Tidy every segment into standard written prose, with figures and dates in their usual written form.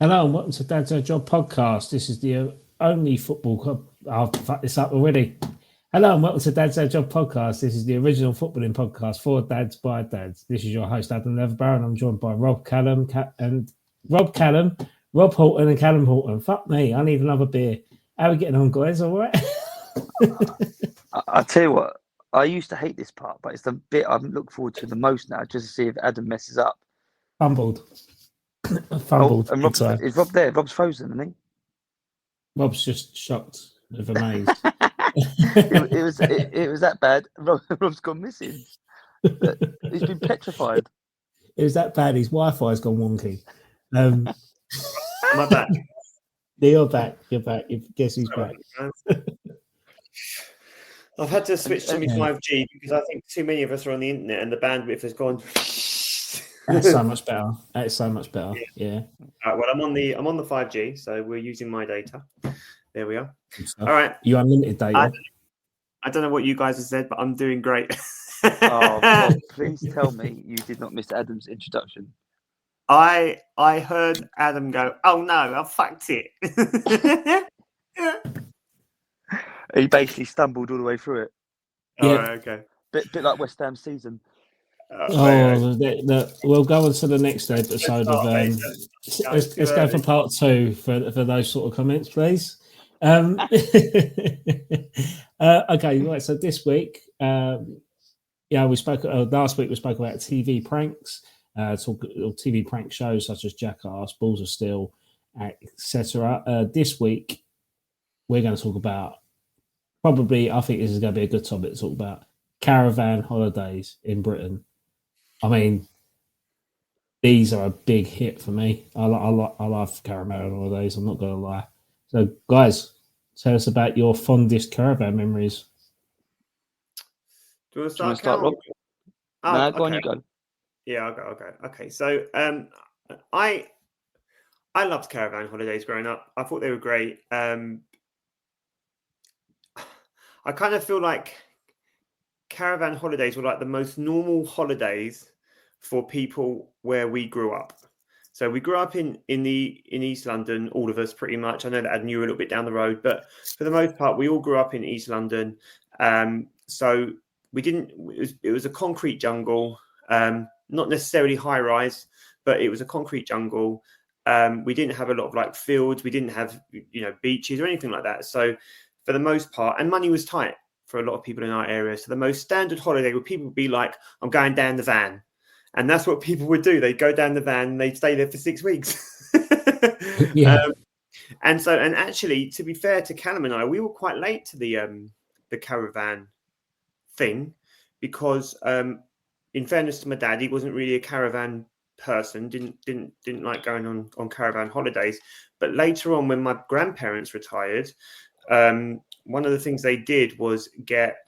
Hello and welcome to Dad's Job podcast. This is the only football club. I'll fuck this up already. Hello and welcome to Dad's Job podcast. This is the original footballing podcast for dads by dads. This is your host Adam Leatherbarrow, and I'm joined by Rob Callum, Rob Horton, and Callum Horton. Fuck me, I need another beer. How are we getting on, guys? All right. I'll tell you what. I used to hate this part, but it's the bit I look forward to the most now, just to see if Adam messes up. Fumbled. Oh, and is Rob there? Rob's frozen, isn't he? Rob's just shocked with amaze. it was that bad. Rob's gone missing. He's been petrified. It was that bad. His Wi-Fi's gone wonky. Am I back? You're back. You're back. Guess who's back? I've had to switch to my 5G because I think too many of us are on the internet and the bandwidth has gone. That's so much better. That's so much better. Yeah. Well, I'm on the 5G, so we're using my data. There we are. All right. You unlimited data. I don't know what you guys have said, but I'm doing great. Bob, please tell me you did not miss Adam's introduction. I heard Adam go, "Oh no, I fucked it." He basically stumbled all the way through it. Yeah. Oh, okay. Bit like West Ham season. We'll go on to the next episode of. Let's go for part 2 for those sort of comments, please. Okay, right. So this week, we spoke last week. We spoke about TV pranks, TV prank shows such as Jackass, Balls of Steel, etc. This week, we're going to talk about. Probably, I think this is going to be a good topic to talk about caravan holidays in Britain. I mean, these are a big hit for me. I love caravan holidays. I'm not going to lie. So, guys, tell us about your fondest caravan memories. Do you want to start, Rob? No, go on, okay. you go. Yeah, I'll go. Okay, so I loved caravan holidays growing up. I thought they were great. I kind of feel like caravan holidays were like the most normal holidays for people where we grew up. So we grew up in East London, all of us pretty much. I know that Adam, you were a little bit down the road, but for the most part, we all grew up in East London. So we didn't. It was a concrete jungle, not necessarily high rise, but it was a concrete jungle. We didn't have a lot of like fields. We didn't have beaches or anything like that. So for the most part, and money was tight for a lot of people in our area. So the most standard holiday would people be like, I'm going down the van. And that's what people would do. They'd go down the van and they'd stay there for 6 weeks. Yeah. And actually, to be fair to Callum and I, we were quite late to the caravan thing because in fairness to my dad, he wasn't really a caravan person, didn't like going on caravan holidays. But later on, when my grandparents retired, one of the things they did was get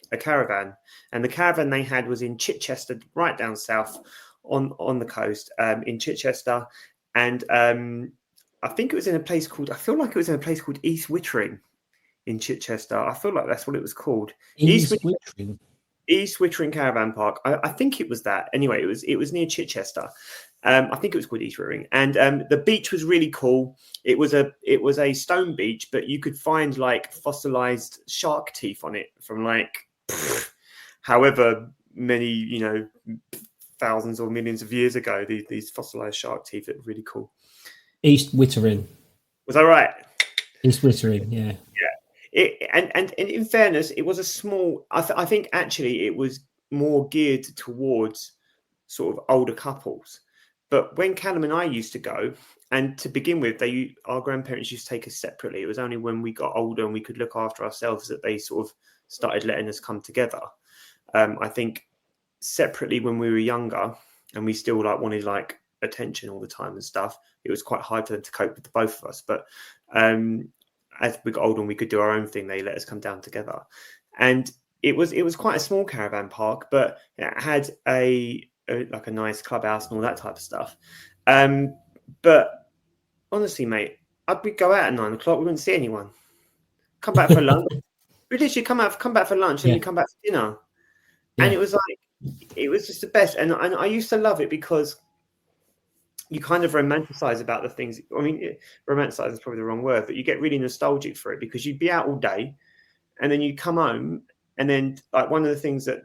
a caravan, and the caravan they had was in Chichester, right down south on the coast, in Chichester, and I think it was in a place called. I feel like it was in a place called East Wittering in Chichester. I feel like that's what it was called. East Wittering Caravan Park. I think it was that. Anyway, it was near Chichester. I think it was called East Wittering, and the beach was really cool. It was a stone beach, but you could find like fossilized shark teeth on it from like however many thousands or millions of years ago. These fossilized shark teeth that were really cool. East Wittering. Was that right? East Wittering, yeah. Yeah. And in fairness, it was a small. I think actually it was more geared towards sort of older couples. But when Callum and I used to go, and to begin with, our grandparents used to take us separately. It was only when we got older and we could look after ourselves that they sort of started letting us come together. I think separately when we were younger and we still wanted attention all the time and stuff, it was quite hard for them to cope with the both of us. But as we got older and we could do our own thing, they let us come down together. And it was quite a small caravan park, but it had a nice clubhouse and all that type of stuff. But honestly, mate, I'd go out at 9 o'clock. We wouldn't see anyone. Come back for lunch. We literally come back for lunch and we come back for dinner. Yeah. And it was just the best. And I used to love it because you kind of romanticize about the things. I mean, romanticize is probably the wrong word, but you get really nostalgic for it because you'd be out all day, and then you come home, and then like one of the things that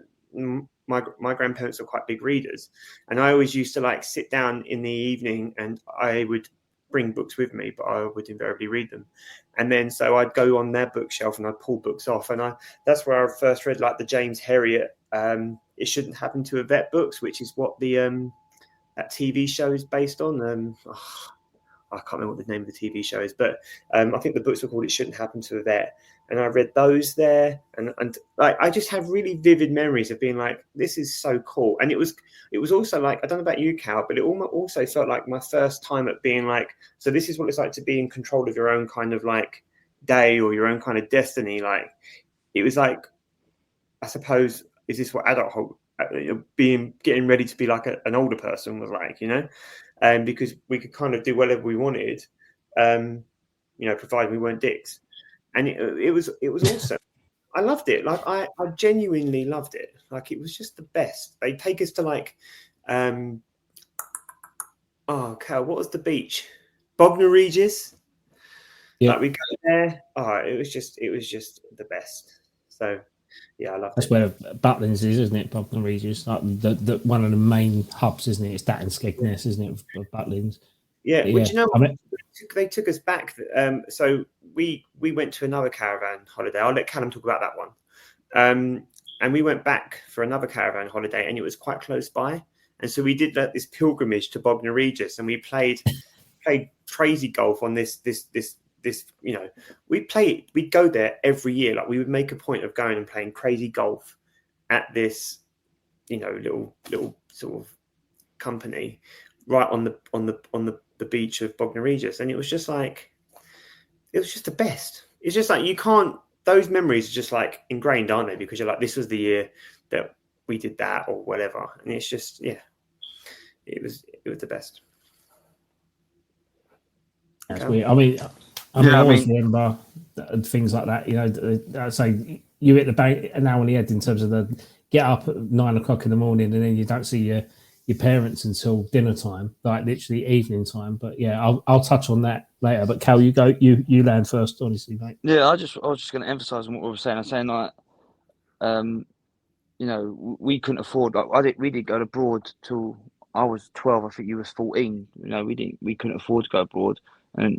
my grandparents were quite big readers, and I always used to like sit down in the evening, and I would bring books with me, but I would invariably read them. And then so I'd go on their bookshelf and I'd pull books off, and that's where I first read like the James Herriot It Shouldn't Happen to a Vet books, which is what the that TV show is based on. I can't remember what the name of the TV show is, but I think the books were called It Shouldn't Happen to a Vet. And I read those there, and like I just have really vivid memories of being like, this is so cool. And it was also like, I don't know about you, Cal, but it also felt like my first time at being like, so this is what it's like to be in control of your own kind of like day or your own kind of destiny. Like it was like, I suppose, is this what adulthood, getting ready to be like an older person was like, and because we could kind of do whatever we wanted, provided we weren't dicks. And it was awesome. I loved it. Like I genuinely loved it. Like it was just the best. They take us to like, Cal, what was the beach? Bognor Regis. Yeah. Like we go there. Oh, it was just the best. So yeah, I love it. That's where Butlins is, isn't it? Bognor Regis, like the one of the main hubs, isn't it? It's that and Skegness, isn't it? Of Butlins. Yeah, But well, you know what? They took us back. So we went to another caravan holiday. I'll let Callum talk about that one. And we went back for another caravan holiday, and it was quite close by. And so we did this pilgrimage to Bognor Regis, and we played crazy golf on this. We'd go there every year. Like we would make a point of going and playing crazy golf at this, little sort of company right on the beach of Bognor Regis, and it was just the best. It's just like those memories are just like ingrained, aren't they? Because you're like, this was the year that we did that or whatever, and it's just it was the best. That's weird. I mean, I always remember things like that. I'd say you hit the bank an hour on the head in terms of the get up at 9 o'clock in the morning, and then you don't see your parents until dinner time, like literally evening time. But yeah, I'll touch on that later. But Cal, you go, you land first, honestly, mate. Yeah, I was just going to emphasise on what we were saying. I'm saying like, we couldn't afford. Like, we didn't go abroad till I was 12. I think you was 14. We couldn't afford to go abroad, and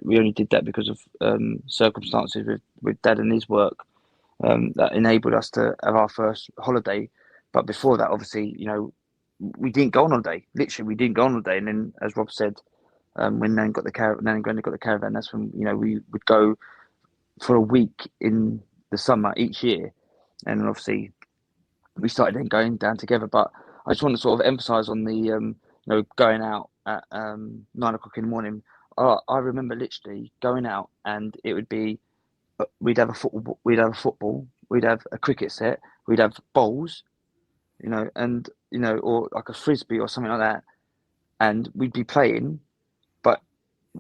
we only did that because of circumstances with Dad and his work that enabled us to have our first holiday. But before that, obviously, we didn't go on holiday. Literally, we didn't go on holiday. And then, as Rob said, when Nan and Granny got the caravan, that's when we would go for a week in the summer each year. And obviously, we started then going down together. But I just want to sort of emphasise on the going out at 9 o'clock in the morning. I remember literally going out, and it would be we'd have a football, we'd have a cricket set, we'd have bowls, and or like a frisbee or something like that, and we'd be playing, but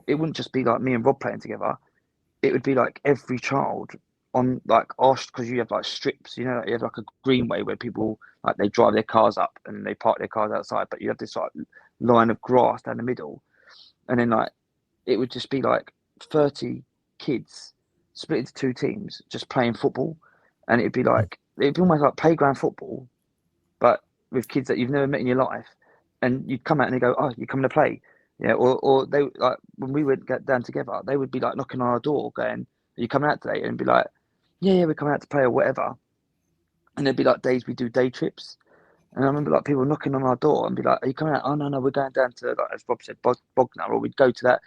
it wouldn't just be like me and Rob playing together. It would be like every child on like because you have like strips, you have like a greenway where people like they drive their cars up and they park their cars outside, but you have this like line of grass down the middle, and then like it would just be like 30 kids split into two teams just playing football, and it'd be almost like playground football, but with kids that you've never met in your life, and you'd come out and they go, "Oh, you're coming to play," or they like when we would get down together, they would be like knocking on our door, going, "Are you coming out today?" And be like, "Yeah, we're coming out to play or whatever." And there'd be like days we do day trips, and I remember like people knocking on our door and be like, "Are you coming out?" "Oh no, we're going down to like as Rob said, Bognor," or we'd go to that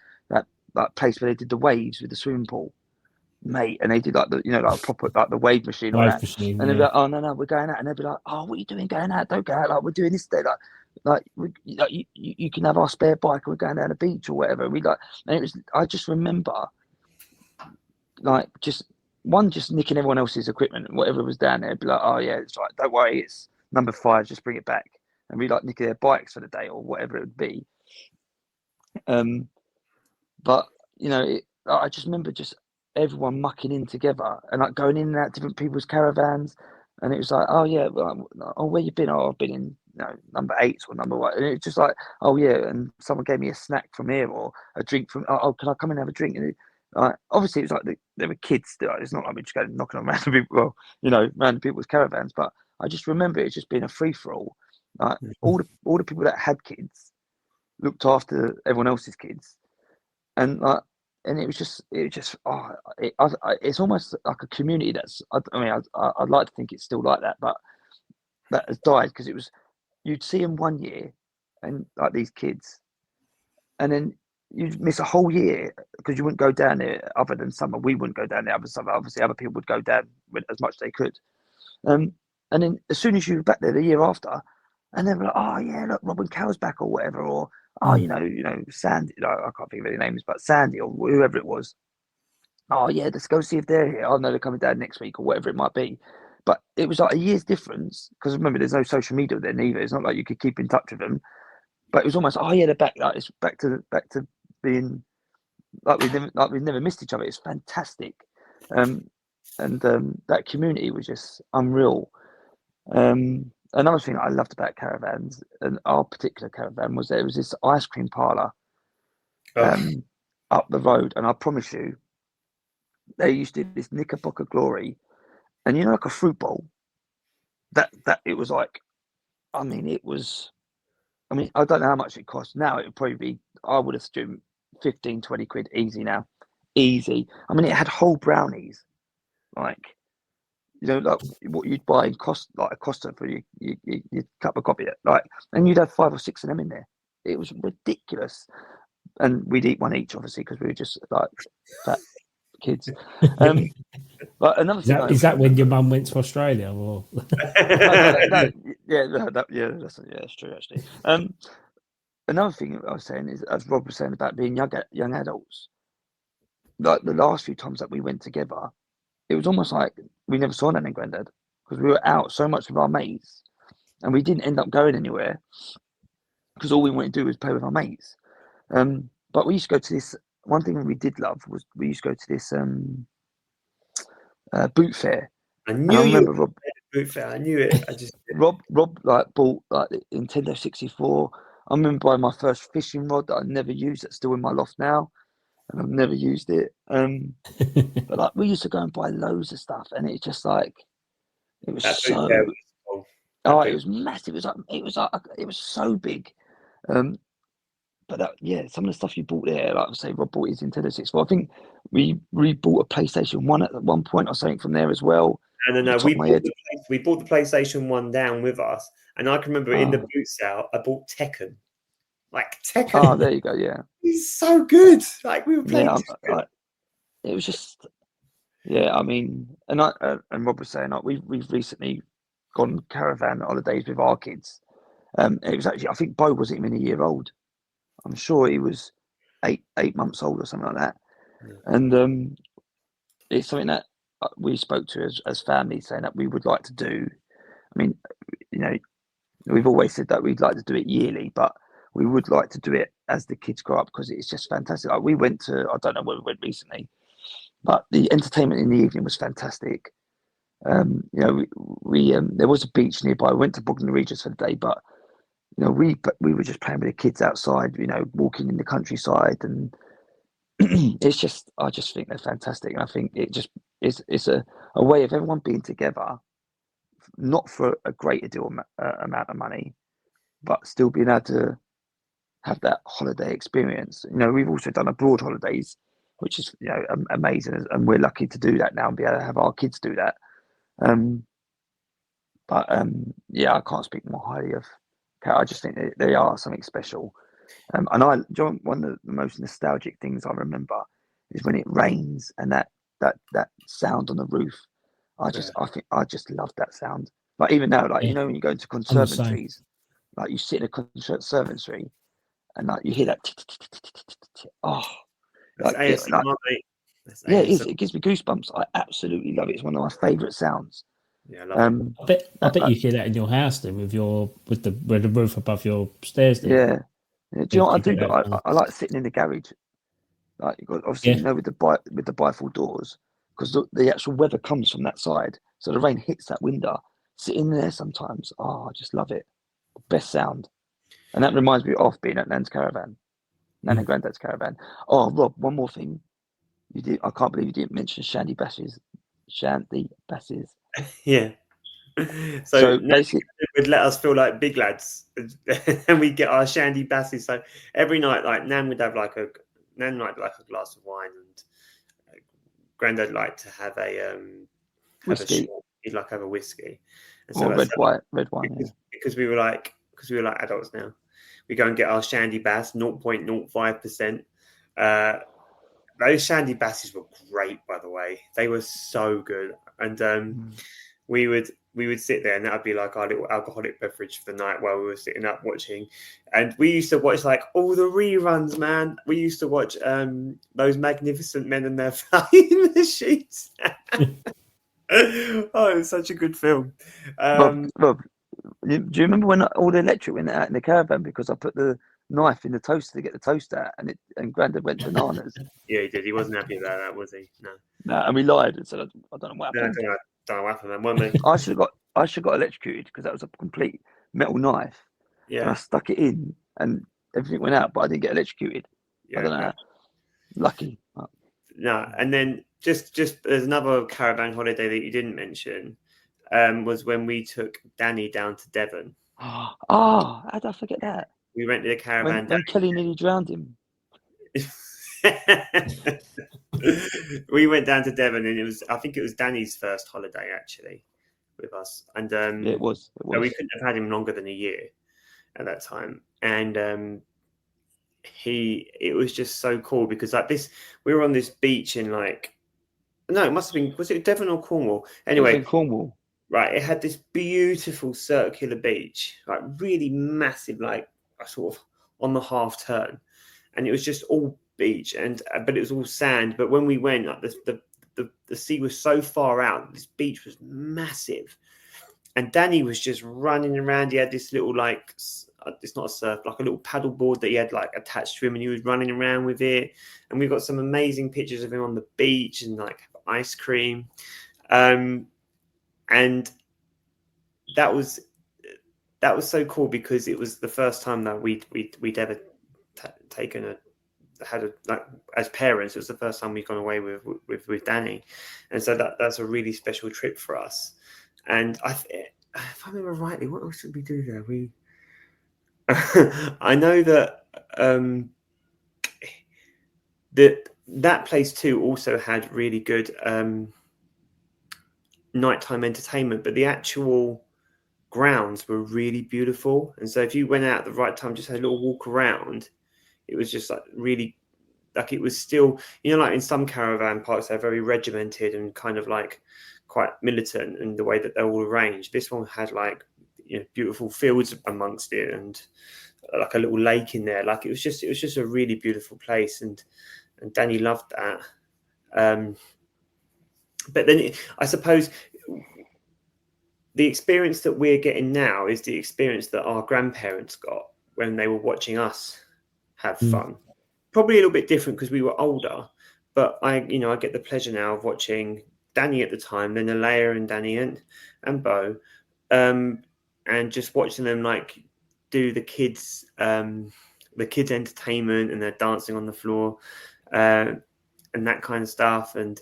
like place where they did the waves with the swimming pool. Mate, and they did like the like proper like the wave machine, and they'd be like, "Oh no, we're going out," and they'd be like, "Oh, what are you doing going out? Don't go out! Like we're doing this day, you can have our spare bike, and we're going down the beach or whatever." And I just remember like just nicking everyone else's equipment and whatever was down there, be like, "Oh yeah, it's right, don't worry, it's number 5, just bring it back," and we like nicking their bikes for the day or whatever it would be. But I just remember just everyone mucking in together and like going in and out different people's caravans, and it was like, "Oh yeah, where you been?" "Oh, I've been in number 8s or number what, and it's just like, oh yeah, and someone gave me a snack from here or a drink from, oh, can I come and have a drink? And obviously it was like they were kids still. It's not like we just go knocking on random people, well, random people's caravans, but I just remember it just being a free for all. Like all the people that had kids looked after everyone else's kids, and it was just it's almost like a community that's, I'd like to think it's still like that, but that has died, because it was, you'd see them one year and like these kids, and then you'd miss a whole year because you wouldn't go down there. Other than summer, we wouldn't go down there. Other summer, obviously other people would go down with as much as they could, and then as soon as you were back there the year after, and they were like, oh yeah, look, Robin Cow's back or whatever, or Sandy, I can't think of any names, but Sandy or whoever it was, oh yeah, let's go see if they're here. Oh no, they're coming down next week or whatever it might be. But it was like a year's difference, because remember, there's no social media then either. It's not like you could keep in touch with them. But it was almost, oh yeah, they're back. Like, it's back to being like we've never missed each other. It's fantastic, and that community was just unreal. Another thing I loved about caravans, and our particular caravan, was there was this ice cream parlor up the road, and I promise you, they used to do this Knickerbocker Glory, and like a fruit bowl. That it was like, I don't know how much it costs now. It would probably be, I would assume, 15, 20 quid easy now, easy. I mean, it had whole brownies, like, like what you'd buy in like a Costa for your cup of coffee, like, and you'd have 5 or 6 of them in there. It was ridiculous, and we'd eat one each, obviously, because we were just like fat kids. But another thing is that when your mum went to Australia, or? That's true actually. Another thing I was saying is, as Rob was saying about being young adults, like the last few times that we went together, it was almost like we never saw Nan and Grandad, because we were out so much with our mates, and we didn't end up going anywhere because all we wanted to do was play with our mates. But we used to go to this. One thing that we did love was we used to go to this boot fair. I knew remember Rob. Boot fair. I knew it. I just Rob like bought like the Nintendo 64. I remember buying my first fishing rod that I never used. That's still in my loft now, and I've never used it. But like we used to go and buy loads of stuff, and it's just like it was so. It was massive. It was so big. But some of the stuff you bought there, like I say, Rob bought his Nintendo 64. I think we bought a PlayStation 1 at one point or something from there as well. No. We bought the PlayStation 1 down with us, and I can remember in the boot sale, I bought Tekken. Like Tekken. Oh, there you go. Yeah, he's so good. Like we were playing. It was just, I mean, and Rob was saying, like we've recently gone caravan holidays with our kids. It was actually, I think Bo wasn't even a year old. I'm sure he was 8 months old or something like that. Yeah. And it's something that we spoke to as family, saying that we would like to do. I mean, we've always said that we'd like to do it yearly, but we would like to do it as the kids grow up, because it's just fantastic. Like we went to, I don't know where we went recently, but the entertainment in the evening was fantastic. We there was a beach nearby. We went to Bognor Regis for the day, but we were just playing with the kids outside, walking in the countryside, and I just think they're fantastic, and I think it's a way of everyone being together, not for a greater deal amount of money, but still being able to have that holiday experience. We've also done abroad holidays, which is amazing, and we're lucky to do that now and be able to have our kids do that. I can't speak more highly of. I just think they are something special. And one of the most nostalgic things I remember is when it rains and that sound on the roof. I think I just love that sound. Like even now, like when you go into conservatories, like you sit in a conservatory and like you hear that. It is. It gives me goosebumps. I absolutely love it. It's one of my favourite sounds. Yeah, I love it. I bet you hear that in your house then, with the roof above your stairs. Then. Yeah. Do you know what I do? I like sitting in the garage, like obviously with the bifold doors, because the actual weather comes from that side, so the rain hits that window. Sitting there sometimes, I just love it. best sound. And that reminds me of being at Nan's Caravan, Nan and Granddad's Caravan. Oh, Rob, one more thing. I can't believe you didn't mention Shandy Basses. Yeah. So basically, would let us feel like big lads, and we get our shandy basses. So every night, like Nan would have like a glass of wine, and Grandad liked to have a whiskey. He'd like to have a whiskey, and so red wine. Because we were like adults now. We go and get our shandy bass, 0.05%. Those shandy basses were great, by the way. They were so good, and we would sit there, and that would be like our little alcoholic beverage for the night while we were sitting up watching. And we used to watch like all the reruns, man. We used to watch those Magnificent Men and Their Flying Machines. Oh, it was such a good film. Rob, do you remember when all the electric went out in the caravan because I put the knife in the toaster to get the toast out, and Grandad went bananas? Yeah, he did. He wasn't happy about that, was he? No. And we lied and said, I don't know what happened. No, I don't know what happened, man. I should have got electrocuted because that was a complete metal knife. Yeah. And I stuck it in, and everything went out, but I didn't get electrocuted. Yeah, I don't know how. Lucky. No, and then just there's another caravan holiday that you didn't mention. Was when we took Danny down to Devon. Oh, how did I forget that? We rented a caravan. When Kelly nearly drowned him. We went down to Devon, and I think it was Danny's first holiday actually with us. And yeah, it was. We couldn't have had him longer than a year at that time. And it was just so cool because like this, we were on this beach in it must have been, was it Devon or Cornwall? Anyway, it was in Cornwall. Right, it had this beautiful circular beach, like really massive, like sort of on the half turn, and it was just all beach, but it was all sand. But when we went, like the sea was so far out, this beach was massive, and Danny was just running around. He had this little it's not a surf, like a little paddle board that he had like attached to him, and he was running around with it. And we got some amazing pictures of him on the beach and like ice cream. And that was so cool because it was the first time that we'd ever taken as parents. It was the first time we'd gone away with Danny, and so that's a really special trip for us. And if I remember rightly, what else did we do there? I know that that place too also had really good nighttime entertainment, but the actual grounds were really beautiful. And so if you went out at the right time, just had a little walk around, it was just like really, like it was still, like in some caravan parks, they're very regimented and kind of like quite militant in the way that they're all arranged. This one had like, beautiful fields amongst it and like a little lake in there. Like it was just a really beautiful place. And Danny loved that. But then I suppose the experience that we're getting now is the experience that our grandparents got when they were watching us have fun. Probably a little bit different because we were older, but I get the pleasure now of watching Danny at the time, then Alea and Danny and Bo, and just watching them like do the kids entertainment, and they're dancing on the floor and that kind of stuff. And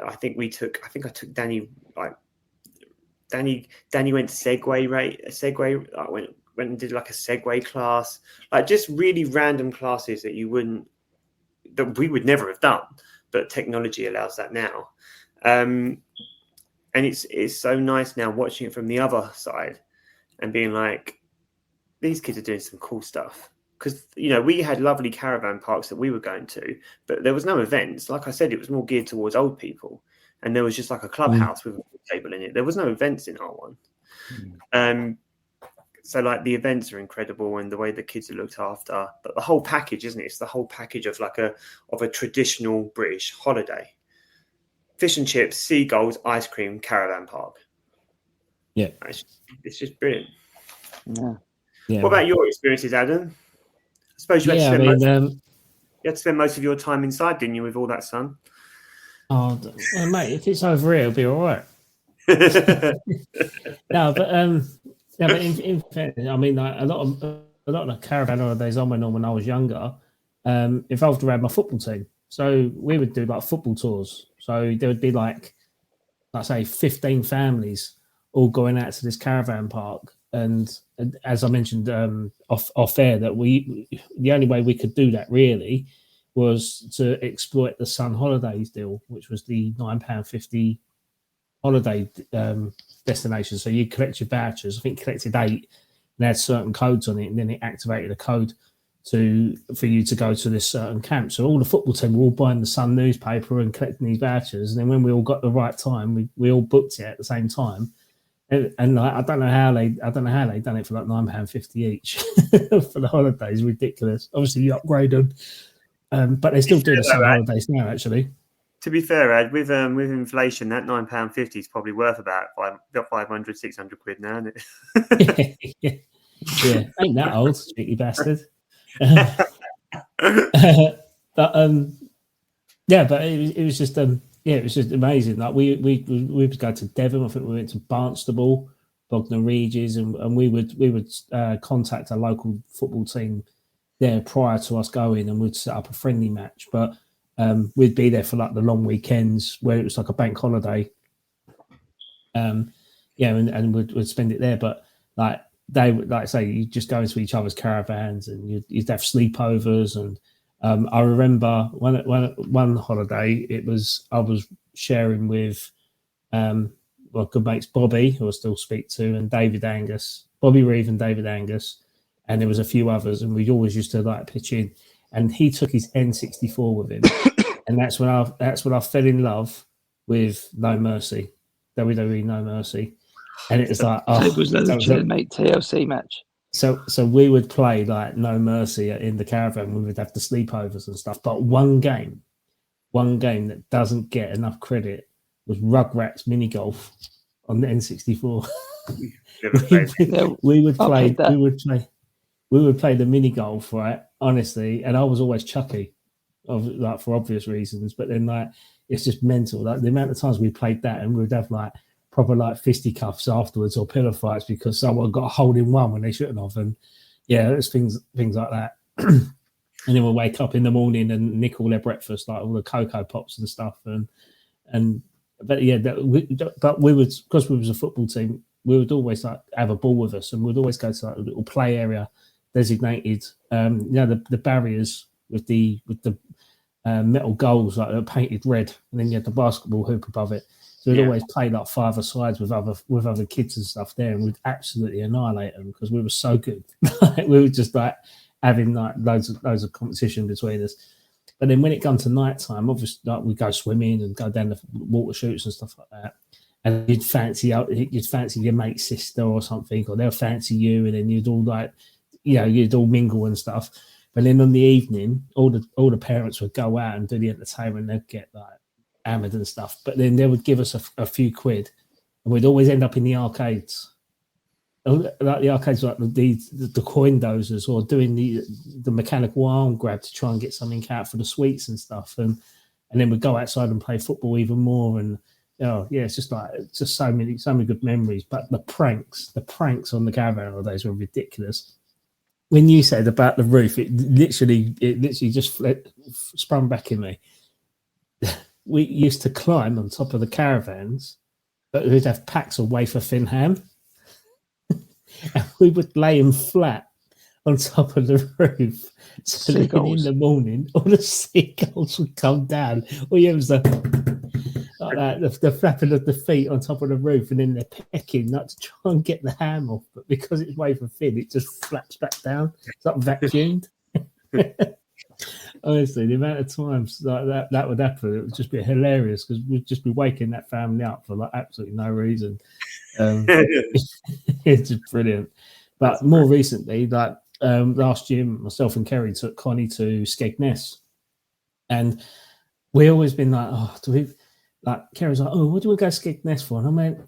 I think I took Danny, like Danny went to Segway, right? I went and did like a Segway class, like just really random classes that we would never have done, but technology allows that now. And it's so nice now watching it from the other side and being like, these kids are doing some cool stuff. Because, we had lovely caravan parks that we were going to, but there was no events. Like I said, it was more geared towards old people. And there was just like a clubhouse with a table in it. There was no events in our one. So like the events are incredible and the way the kids are looked after. But the whole package, isn't it? It's the whole package of a traditional British holiday. Fish and chips, seagulls, ice cream, caravan park. Yeah. It's just brilliant. Yeah. What about your experiences, Adam? I suppose you had to spend most of your time inside, didn't you, with all that sun? Oh, well, mate, if it's over here, it'll be all right. No, but Yeah, but in fairness, I mean, like, a lot of the caravan holidays I went on when I was younger involved around my football team. So we would do like football tours. So there would be like say 15 families all going out to this caravan park. And as I mentioned off air, that the only way we could do that really was to exploit the Sun Holidays deal, which was the £9.50 holiday destination. So you collect your vouchers. I think you collected 8 and had certain codes on it, and then it activated a code for you to go to this certain camp. So all the football team were all buying the Sun newspaper and collecting these vouchers. And then when we all got the right time, we all booked it at the same time. And I don't know how they done it for like £9.50 each for the holidays. Ridiculous. Obviously, you upgrade them, but they still do the Sun holidays now. Actually, to be fair, Ed, with inflation, that £9.50 is probably worth about 500, 600 quid now, isn't it? yeah, ain't that old, cheeky bastard. But it was just it was just amazing. Like we would go to Devon. I think we went to Barnstable, Bognor Regis, and we would contact a local football team there prior to us going, and we'd set up a friendly match. But we'd be there for like the long weekends where it was like a bank holiday. And we'd spend it there. But like they would, like I say, you just go into each other's caravans, and you'd have sleepovers. And I remember one holiday, I was sharing with good mates Bobby, who I still speak to, and David Angus, Bobby Reeve and David Angus, and there was a few others, and we always used to like pitch in. And he took his N64 with him, and that's when I fell in love with No Mercy, WWE No Mercy, and it was like it was legit, mate. TLC match. So we would play like No Mercy in the caravan. We would have the sleepovers and stuff. But one game that doesn't get enough credit was Rugrats mini golf on the N64. we would play the mini golf, right? Honestly, and I was always chucky, for obvious reasons. But then like it's just mental. Like the amount of times we played that, and we would have like proper like fisticuffs afterwards or pillow fights because someone got a hole in one when they shouldn't have. And yeah, there's things like that. And then we'll wake up in the morning and nick all their breakfast, like all the Cocoa Pops and stuff. But we would, because we was a football team, we would always like have a ball with us, and we'd always go to like a little play area designated. The barriers with the metal goals like painted red, and then you had the basketball hoop above it. So we'd always play like 5-a-sides with other kids and stuff there, and we'd absolutely annihilate them because we were so good. We were just like having like loads of competition between us. But then when it comes to night time, obviously like we'd go swimming and go down the water chutes and stuff like that. And you'd fancy your mate's sister or something, or they'll fancy you, and then you'd all like, you'd all mingle and stuff. But then on the evening, all the parents would go out and do the entertainment. They'd get like hammered and stuff, but then they would give us a few quid, and we'd always end up in the arcades, like the arcades, like the coin dozers, or doing the mechanical arm grab to try and get something out for the sweets and stuff, and then we'd go outside and play football even more. And it's just so many good memories. But the pranks on the caravan holidays were ridiculous. When you said about the roof, it literally just sprung back in me. We used to climb on top of the caravans, but we'd have packs of wafer thin ham, and we would lay them flat on top of the roof. So then in the morning, all the seagulls would come down. It was like that, the flapping of the feet on top of the roof, and then they're pecking not to try and get the ham off. But because it's wafer thin, it just flaps back down. It's like vacuumed. Honestly, the amount of times like that would happen, it would just be hilarious because we'd just be waking that family up for like absolutely no reason. It's just brilliant. But more recently, like last year, myself and Kerry took Connie to Skegness, and we always been like, Kerry's like, what do we go to Skegness for? And I mean,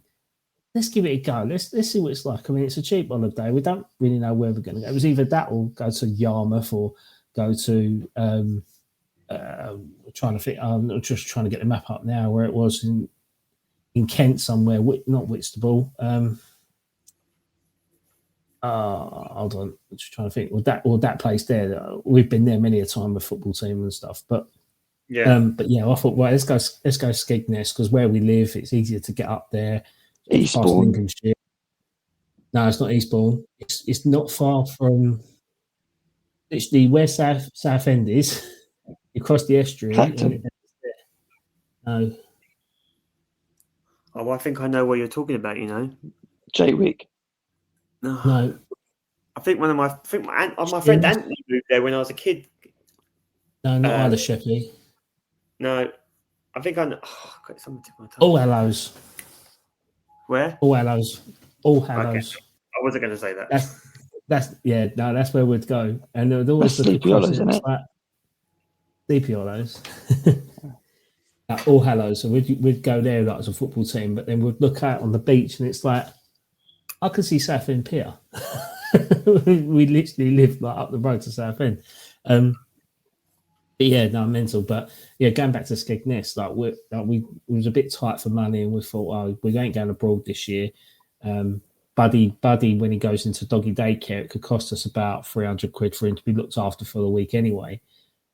let's give it a go. Let's see what it's like. I mean, it's a cheap holiday. We don't really know where we're going to go. It was either that or go to Yarmouth or go to I'm just trying to get the map up now where it was in Kent somewhere, not Whitstable. Hold on, I'm just trying to think. That place there, we've been there many a time with football team and stuff. But but yeah, I thought, well, let's go Skegness because where we live, it's easier to get up there. Eastbourne. Lincolnshire. No, it's not Eastbourne. It's not far from. Literally where South End is. You cross the estuary. No. Oh, I think I know what you're talking about. Jaywick. No. I think my friend Anthony moved there when I was a kid. No, not either Sheppey. No, I think I know. Oh, I've got something to my tongue. All Hallows. Where? All Hallows. All Hallows. Okay. I wasn't going to say that. That's where we'd go. And there would always look Sleepy across Hollows, isn't it? Like Sleepy Hollows. All Hallows. So we'd go there like as a football team, but then we'd look out on the beach and it's like I could see Southend Pier. We literally lived like up the road to Southend. Mental. But yeah, going back to Skegness, we was a bit tight for money, and we thought, oh, we ain't going abroad this year. Buddy, when he goes into doggy daycare, it could cost us about £300 for him to be looked after for the week anyway.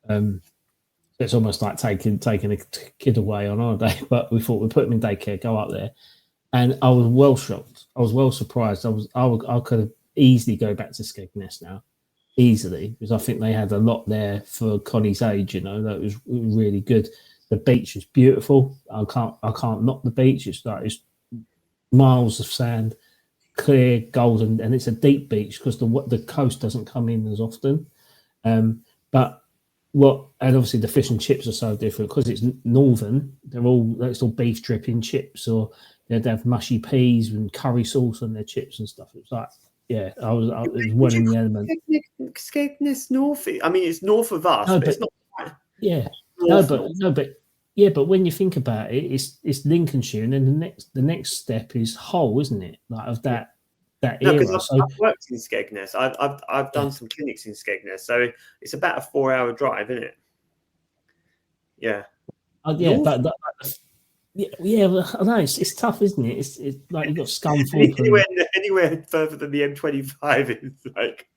It's almost like taking a kid away on holiday. But we thought we'd put him in daycare, go up there, and I was well shocked. I was well surprised. I could have easily go back to Skegness now. Easily, because I think they had a lot there for Connie's age. That was really good. The beach is beautiful. I can't knock the beach. It's miles of sand, clear, golden, and it's a deep beach because the coast doesn't come in as often. And obviously the fish and chips are so different because it's northern. It's all beef dripping chips, or they'd have mushy peas and curry sauce on their chips and stuff. It's like. Yeah, I was well in the element. Skegness north. I mean, it's north of us, but it's not quite. Yeah, but when you think about it, it's Lincolnshire, and then the next step is Hull, isn't it? Like of that era. Because I've worked in Skegness. I've done some clinics in Skegness, so it's about a 4-hour drive, isn't it? Yeah. Yeah, well, I know it's tough, isn't it? It's like you've got Scunthorpe. Anywhere further than the M25 is like.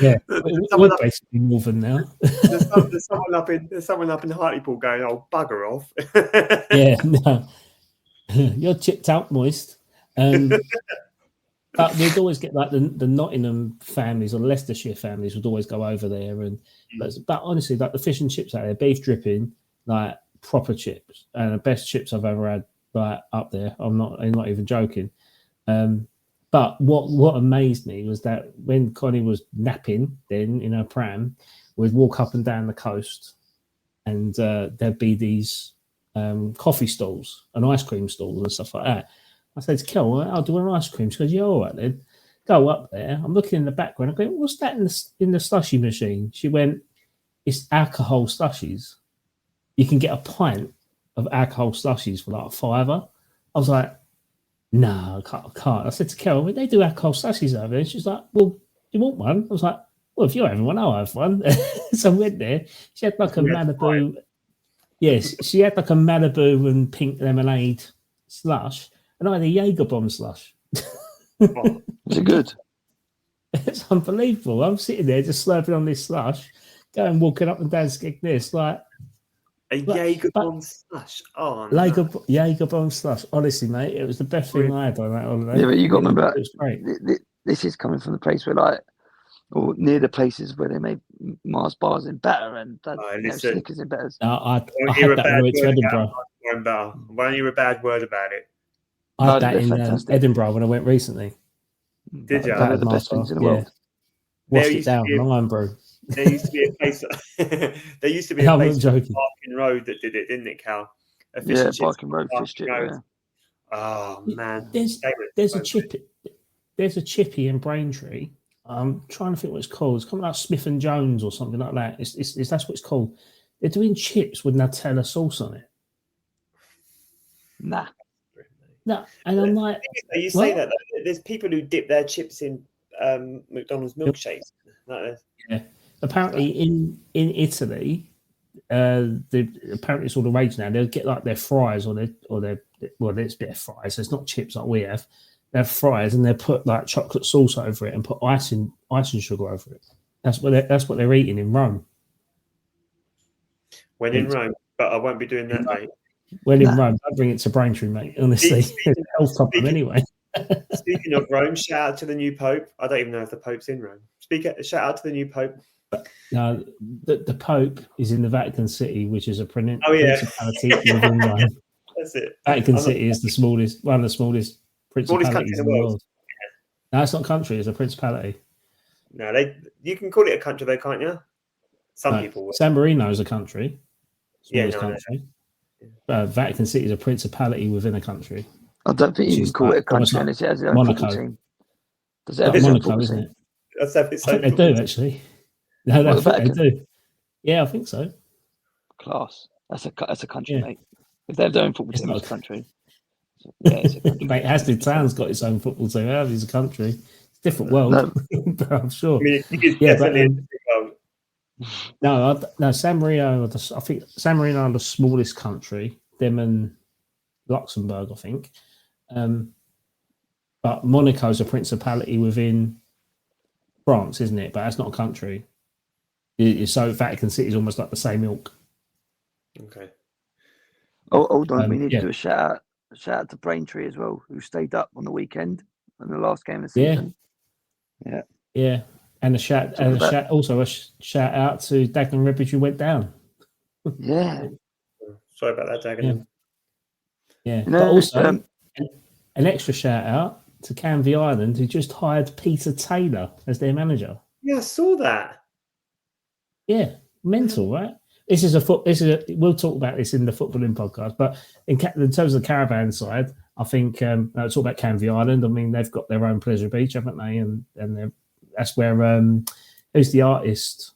Yeah, we're basically northern now. there's someone up in Hartlepool going, "Oh, bugger off." Yeah, no, you're chipped out moist. But we'd always get like the Nottingham families or Leicestershire families would always go over there, but honestly, like the fish and chips out there, beef dripping, like. Proper chips and the best chips I've ever had like up there. I'm not even joking. But what amazed me was that when Connie was napping then in her pram, we'd walk up and down the coast and there'd be these coffee stalls and ice cream stalls and stuff like that. I said to Kel, I'll do an ice cream. She goes, yeah, all right then. Go up there. I'm looking in the background. I go, what's that in the slushy machine? She went, it's alcohol slushies. You can get a pint of alcohol slushies for like £5. I was like, no, I can't. I said to Carol, they do alcohol slushies over there. And she's like, well, you want one? I was like, well, if you're having one, I'll have one. So I went there. She had like a Malibu. Yes, she had like a Malibu and pink lemonade slush. And I had a Jaeger bomb slush. Oh, is it good? It's unbelievable. I'm sitting there just slurping on this slush, going walking up and down Skegness like, Jaeger bomb slush. Oh, no. Jaeger bomb slush. Honestly, mate, it was the best thing I had on that holiday. Yeah, but you got to remember, it was great. This is coming from the place where, or near the places where they made Mars bars in batter and Snickers in batters. I had that when I went to Edinburgh. Why don't you hear a bad word about it? I had that in Edinburgh when I went recently. Did you? One of the best things in the world. Washed it down, Iron Brew. There used to be a place. There used to be a place on Barking Road that did it, didn't it, Cal? Barking Road fish chip. Yeah. Oh man, there's a chippy in Braintree. I'm trying to think what it's called. It's coming out Smith and Jones or something like that. It's that's what it's called. They're doing chips with Nutella sauce on it. Nah. No, and I'm like, you say that there's people who dip their chips in McDonald's milkshakes. Yeah. Apparently, in Italy, apparently it's all the rage now. They'll get like their fries or their it's a bit of fries. So it's not chips like we have. they have fries and they put like chocolate sauce over it and put icing sugar over it. That's what they're eating in Rome. When in Rome, but I won't be doing that, mate. When in Rome, don't bring it to Braintree, mate. Honestly, it's a health problem anyway. Speaking of Rome, shout out to the new Pope. I don't even know if the Pope's in Rome. Shout out to the new Pope. No, the Pope is in the Vatican City, which is a principality within Rome. That's it. Vatican City is one of the smallest principalities in the world. No, it's not a country; it's a principality. No, you can call it a country, though, can't you? Some people will. San Marino is a country. Smallest country. Vatican City is a principality within a country. I don't think you can call it a country unless it has a football team. Does it have Monaco, isn't it? I think they do, actually. No, I think they do. Yeah, I think so. Class. That's a country, mate. If they have their own football team, it's a country. Yeah, it's a country. Mate, Haslett Town's got its own football team. It's a country. It's a different world, but I'm sure. I mean, it's definitely a different world. No, San Marino. I think San Marino are the smallest country. Them and Luxembourg, I think. But Monaco's a principality within France, isn't it? But that's not a country. So Vatican City is almost like the same ilk. Okay. Oh, hold on. We need to do a shout out to Braintree as well, who stayed up on the weekend in the last game of the season. Yeah. And a shout out to Dagenham Ribbage who went down. Yeah. Sorry about that, Dagenham. Yeah. But also an extra shout out to Canvey Island, who just hired Peter Taylor as their manager. Yeah, I saw that. Yeah, mental, right? We'll talk about this in the footballing podcast, but in terms of the Caravan side, I think talk about Canvey Island. I mean, they've got their own pleasure beach, haven't they? And that's where who's the artist?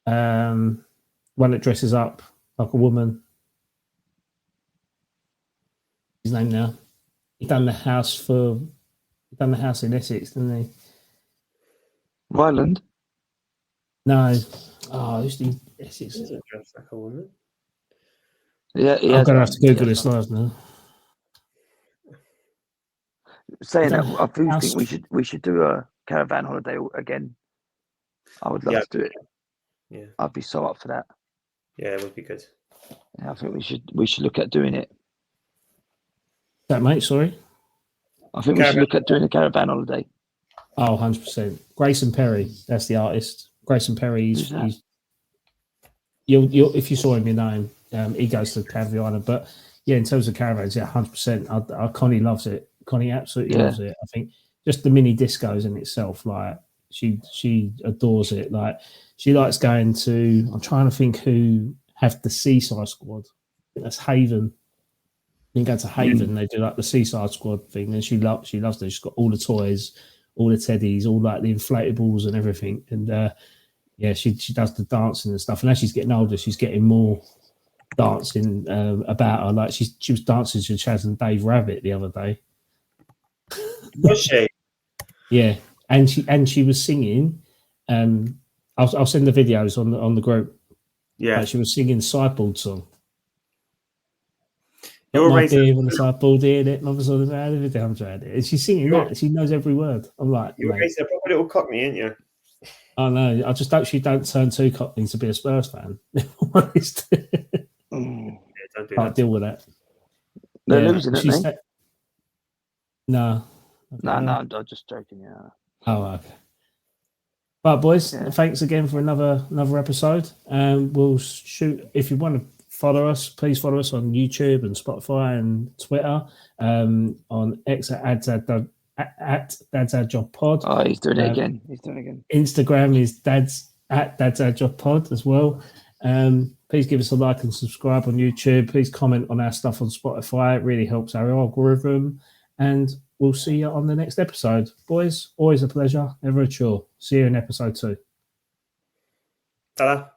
One that dresses up like a woman. His name now. He done the house in Essex, didn't he? Ryland? No. Oh, who's the Essex? He dress like a woman. Yeah, I'm going to have to Google this live now. Saying that, I do think we should do a Caravan Holiday again. I would love to do it. Yeah, I'd be so up for that. Yeah, it would be good. Yeah, I think we should look at doing it. That mate, sorry. I think we should look at doing a Caravan Holiday. Oh, 100%. Grayson Perry, that's the artist. Grayson Perry, if you saw him, you know him. He goes to Canvey Island. But yeah, in terms of caravans, 100%. Connie loves it. Connie absolutely loves it. I think just the mini discos in itself, like she adores it. Like she likes going to. I'm trying to think who have the Seaside Squad. That's Haven. You can go to Haven. They do like the Seaside Squad thing, and she loves it. She's got all the toys, all the teddies, all like the inflatables and everything. And she does the dancing and stuff. And as she's getting older, she's getting more dancing about her. Like she was dancing to Chaz and Dave Rabbit the other day. Was she? Yeah, and she was singing. I'll send the videos on the group. Yeah, she was singing Sideboard song. You're raising on the sideboard in it. Mother's on the man every time I'm trying it. And she's singing that. She knows every word. I'm like, you're raising a proper little cockney, ain't you? I know. I just hope she don't turn too cockney to be a Spurs fan. Don't do Can't deal with that. They're losing, aren't they? No. I'm just joking. Yeah. Oh, okay. But boys, thanks again for another episode. We'll shoot. If you want to follow us, please follow us on YouTube and Spotify and Twitter. On X at Dad's Ad Job Pod. Oh, he's doing it again. Instagram is Dad's Ad Job Pod as well. Please give us a like and subscribe on YouTube. Please comment on our stuff on Spotify. It really helps our algorithm. And we'll see you on the next episode. Boys, always a pleasure. Never a chore. See you in episode 2. Ta-da.